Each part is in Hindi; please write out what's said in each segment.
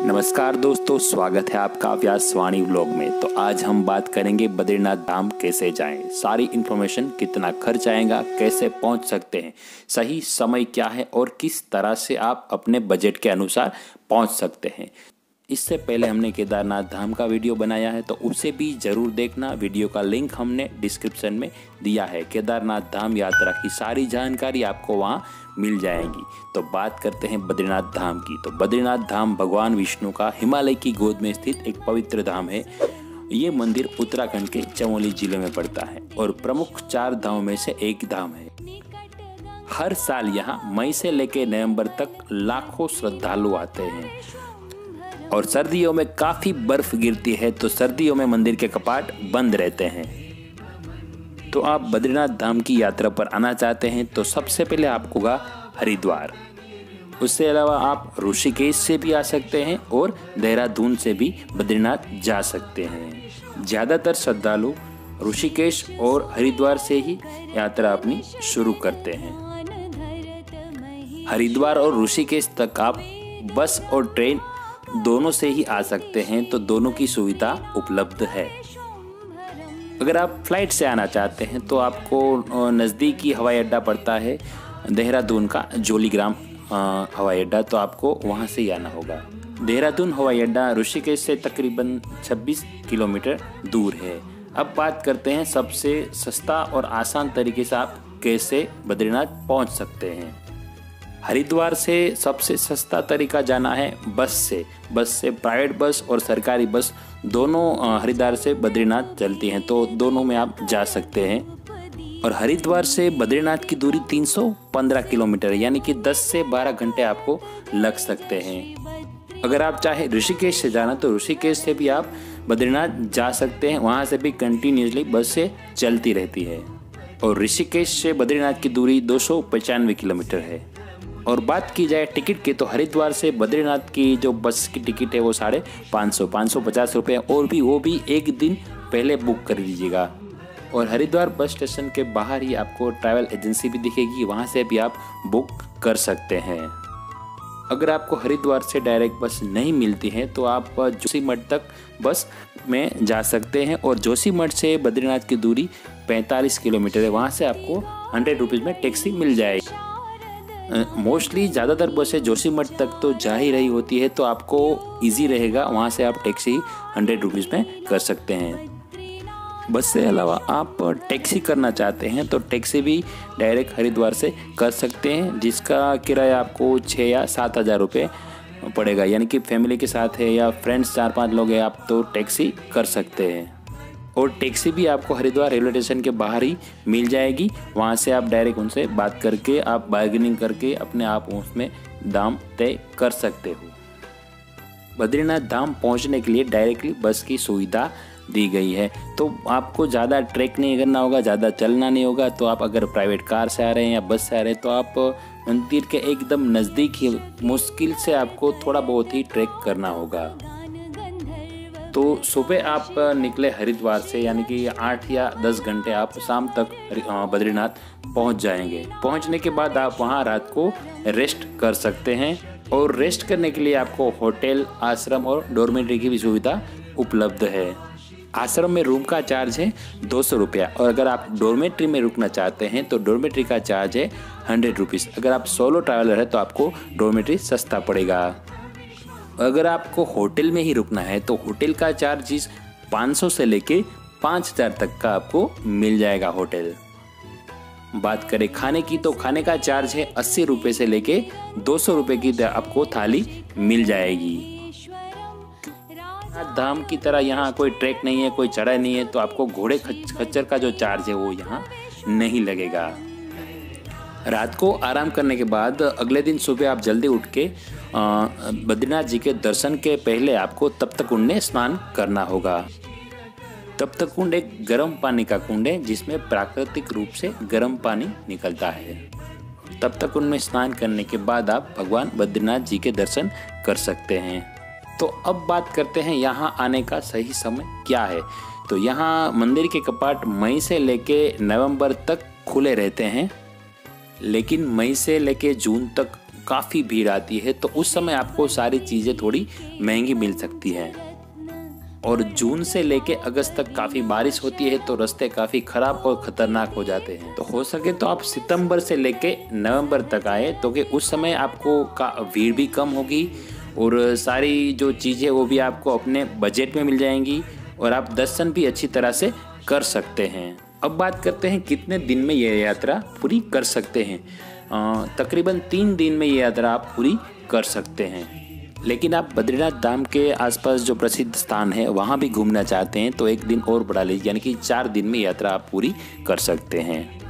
नमस्कार दोस्तों, स्वागत है आपका व्यासवाणी व्लॉग में। तो आज हम बात करेंगे बद्रीनाथ धाम कैसे जाएं, सारी इन्फॉर्मेशन, कितना खर्च आएगा, कैसे पहुंच सकते हैं, सही समय क्या है और किस तरह से आप अपने बजट के अनुसार पहुंच सकते हैं। इससे पहले हमने केदारनाथ धाम का वीडियो बनाया है, तो उसे भी ज़रूर देखना। वीडियो का लिंक हमने डिस्क्रिप्शन में दिया है। केदारनाथ धाम यात्रा की सारी जानकारी आपको वहाँ मिल जाएगी। तो बात करते हैं बद्रीनाथ धाम की। तो बद्रीनाथ धाम भगवान विष्णु का हिमालय की गोद में स्थित एक पवित्र धाम है। ये मंदिर उत्तराखंड के चमोली जिले में पड़ता है और प्रमुख 4 धामों में से एक धाम है। हर साल यहाँ मई से लेकर नवंबर तक लाखों श्रद्धालु आते हैं और सर्दियों में काफी बर्फ गिरती है, तो सर्दियों में मंदिर के कपाट बंद रहते हैं। तो आप बद्रीनाथ धाम की यात्रा पर आना चाहते हैं तो सबसे पहले आपको होगा हरिद्वार। उससे अलावा आप ऋषिकेश से भी आ सकते हैं और देहरादून से भी बद्रीनाथ जा सकते हैं। ज़्यादातर श्रद्धालु ऋषिकेश और हरिद्वार से ही यात्रा अपनी शुरू करते हैं। हरिद्वार और ऋषिकेश तक आप बस और ट्रेन दोनों से ही आ सकते हैं, तो दोनों की सुविधा उपलब्ध है। अगर आप फ्लाइट से आना चाहते हैं तो आपको नज़दीकी हवाई अड्डा पड़ता है देहरादून का जौलीग्राम हवाई अड्डा, तो आपको वहां से ही आना होगा। देहरादून हवाई अड्डा ऋषिकेश से तकरीबन 26 किलोमीटर दूर है। अब बात करते हैं सबसे सस्ता और आसान तरीके से आप कैसे बद्रीनाथ पहुंच सकते हैं। हरिद्वार से सबसे सस्ता तरीका जाना है बस से। प्राइवेट बस और सरकारी बस दोनों हरिद्वार से बद्रीनाथ चलती हैं, तो दोनों में आप जा सकते हैं। और हरिद्वार से बद्रीनाथ की दूरी 315 किलोमीटर, यानी कि 10 से 12 घंटे आपको लग सकते हैं। अगर आप चाहे ऋषिकेश से जाना तो ऋषिकेश से भी आप बद्रीनाथ जा सकते हैं। वहाँ से भी कंटिन्यूसली बस से चलती रहती है। और ऋषिकेश से बद्रीनाथ की दूरी 295 किलोमीटर है। और बात की जाए टिकट की, तो हरिद्वार से बद्रीनाथ की जो बस की टिकट है वो 550 रुपये, और वो भी एक दिन पहले बुक कर लीजिएगा। और हरिद्वार बस स्टेशन के बाहर ही आपको ट्रैवल एजेंसी भी दिखेगी, वहाँ से भी आप बुक कर सकते हैं। अगर आपको हरिद्वार से डायरेक्ट बस नहीं मिलती है तो आप जोशीमठ तक बस में जा सकते हैं। और जोशीमठ से बद्रीनाथ की दूरी 45 किलोमीटर है, वहाँ से आपको 100 रुपीज़ में टैक्सी मिल जाएगी। मोस्टली ज़्यादातर बसें जोशीमठ तक तो जा ही रही होती है, तो आपको इजी रहेगा, वहाँ से आप टैक्सी 100 रुपीज़ में कर सकते हैं। बस से अलावा आप टैक्सी करना चाहते हैं तो टैक्सी भी डायरेक्ट हरिद्वार से कर सकते हैं, जिसका किराया आपको 6 या 7 हज़ार रुपये पड़ेगा। यानी कि फैमिली के साथ है या फ्रेंड्स 4-5 लोग हैं आप, तो टैक्सी कर सकते हैं। और टैक्सी भी आपको हरिद्वार रेलवे स्टेशन के बाहर ही मिल जाएगी। वहाँ से आप डायरेक्ट उनसे बात करके, आप बार्गेनिंग करके अपने आप उसमें दाम तय कर सकते हो। बद्रीनाथ धाम पहुँचने के लिए डायरेक्टली बस की सुविधा दी गई है, तो आपको ज़्यादा ट्रैक नहीं करना होगा, ज़्यादा चलना नहीं होगा। तो आप अगर प्राइवेट कार से आ रहे हैं या बस से आ रहे हैं तो आप मंदिर के एकदम नज़दीक ही, मुश्किल से आपको थोड़ा बहुत ही ट्रैक करना होगा। तो सुबह आप निकले हरिद्वार से, यानी कि 8 या 10 घंटे आप शाम तक बद्रीनाथ पहुंच जाएंगे। पहुंचने के बाद आप वहां रात को रेस्ट कर सकते हैं। और रेस्ट करने के लिए आपको होटल, आश्रम और डॉर्मेट्री की भी सुविधा उपलब्ध है। आश्रम में रूम का चार्ज है 200 रुपया, और अगर आप डॉर्मेट्री में रुकना चाहते हैं तो डॉर्मेट्री का चार्ज है 100 रुपीज़। अगर आप सोलो ट्रैवलर है तो आपको डॉर्मेट्री सस्ता पड़ेगा। अगर आपको होटल में ही रुकना है तो होटल का चार्ज 500 से लेके 5000 तक का आपको मिल जाएगा होटल। बात करें खाने की, तो खाने का चार्ज है 80 रुपये से लेके 200 रुपये की आपको थाली मिल जाएगी। धाम की तरह यहाँ कोई ट्रैक नहीं है, कोई चढ़ाई नहीं है, तो आपको घोड़े खच्चर का जो चार्ज है वो यहाँ नहीं लगेगा। रात को आराम करने के बाद अगले दिन सुबह आप जल्दी उठ के बद्रीनाथ जी के दर्शन के पहले आपको तप्त कुंड में स्नान करना होगा। तप्त कुंड एक गर्म पानी का कुंड है, जिसमें प्राकृतिक रूप से गर्म पानी निकलता है। तप्त कुंड में स्नान करने के बाद आप भगवान बद्रीनाथ जी के दर्शन कर सकते हैं। तो अब बात करते हैं यहाँ आने का सही समय क्या है। तो यहाँ मंदिर के कपाट मई से लेके नवंबर तक खुले रहते हैं, लेकिन मई से लेके जून तक काफ़ी भीड़ आती है, तो उस समय आपको सारी चीज़ें थोड़ी महंगी मिल सकती है। और जून से लेके अगस्त तक काफ़ी बारिश होती है, तो रास्ते काफ़ी ख़राब और ख़तरनाक हो जाते हैं। तो हो सके तो आप सितंबर से लेके नवंबर तक आए, तो कि उस समय आपको भीड़ भी कम होगी और सारी जो चीज़ें वो भी आपको अपने बजट में मिल जाएंगी और आप दर्शन भी अच्छी तरह से कर सकते हैं। अब बात करते हैं कितने दिन में ये यात्रा पूरी कर सकते हैं। तकरीबन 3 दिन में ये यात्रा आप पूरी कर सकते हैं। लेकिन आप बद्रीनाथ धाम के आसपास जो प्रसिद्ध स्थान है वहाँ भी घूमना चाहते हैं तो 1 दिन और बढ़ा लीजिए, यानी कि 4 दिन में यात्रा आप पूरी कर सकते हैं।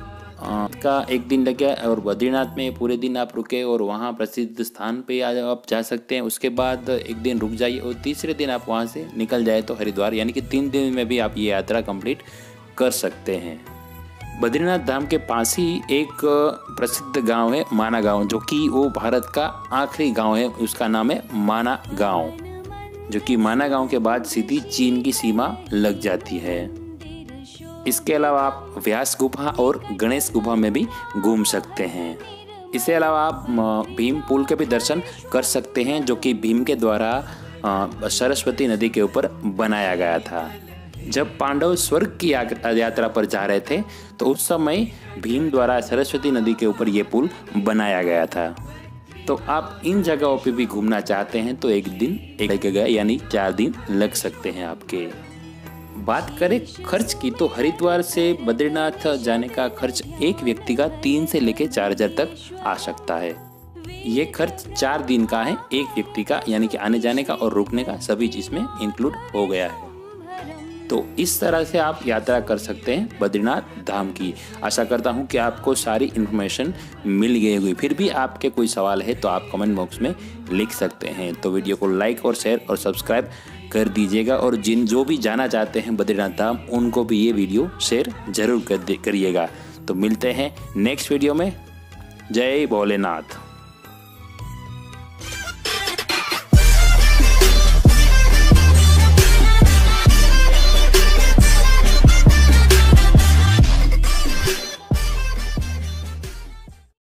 का 1 दिन लग गया और बद्रीनाथ में पूरे दिन आप रुके और वहाँ प्रसिद्ध स्थान पे आप जा सकते हैं। उसके बाद 1 दिन रुक जाइए और तीसरे दिन आप वहाँ से निकल जाए तो हरिद्वार, यानी कि 3 दिन में भी आप ये यात्रा कंप्लीट कर सकते हैं। बद्रीनाथ धाम के पास ही एक प्रसिद्ध गांव है माना गांव, जो कि वो भारत का आखिरी गांव है। उसका नाम है माना गांव, जो कि माना गांव के बाद सीधी चीन की सीमा लग जाती है। इसके अलावा आप व्यास गुफा और गणेश गुफा में भी घूम सकते हैं। इसके अलावा आप भीम पुल के भी दर्शन कर सकते हैं, जो कि भीम के द्वारा सरस्वती नदी के ऊपर बनाया गया था। जब पांडव स्वर्ग की यात्रा पर जा रहे थे तो उस समय भीम द्वारा सरस्वती नदी के ऊपर ये पुल बनाया गया था। तो आप इन जगहों पे भी घूमना चाहते हैं तो 1 दिन एक जगह यानी 4 दिन लग सकते हैं आपके। बात करें खर्च की तो हरिद्वार से बद्रीनाथ जाने का खर्च एक व्यक्ति का 3 से लेकर 4 हज़ार तक आ सकता है। ये खर्च 4 दिन का है एक व्यक्ति का, यानी कि आने जाने का और रुकने का सभी चीज़ में इंक्लूड हो गया है। तो इस तरह से आप यात्रा कर सकते हैं बद्रीनाथ धाम की। आशा करता हूं कि आपको सारी इन्फॉर्मेशन मिल गई होगी। फिर भी आपके कोई सवाल है तो आप कमेंट बॉक्स में लिख सकते हैं। तो वीडियो को लाइक और शेयर और सब्सक्राइब कर दीजिएगा और जो भी जाना चाहते हैं बद्रीनाथ धाम उनको भी ये वीडियो शेयर जरूर करिएगा। तो मिलते हैं नेक्स्ट वीडियो में। जय भोलेनाथ।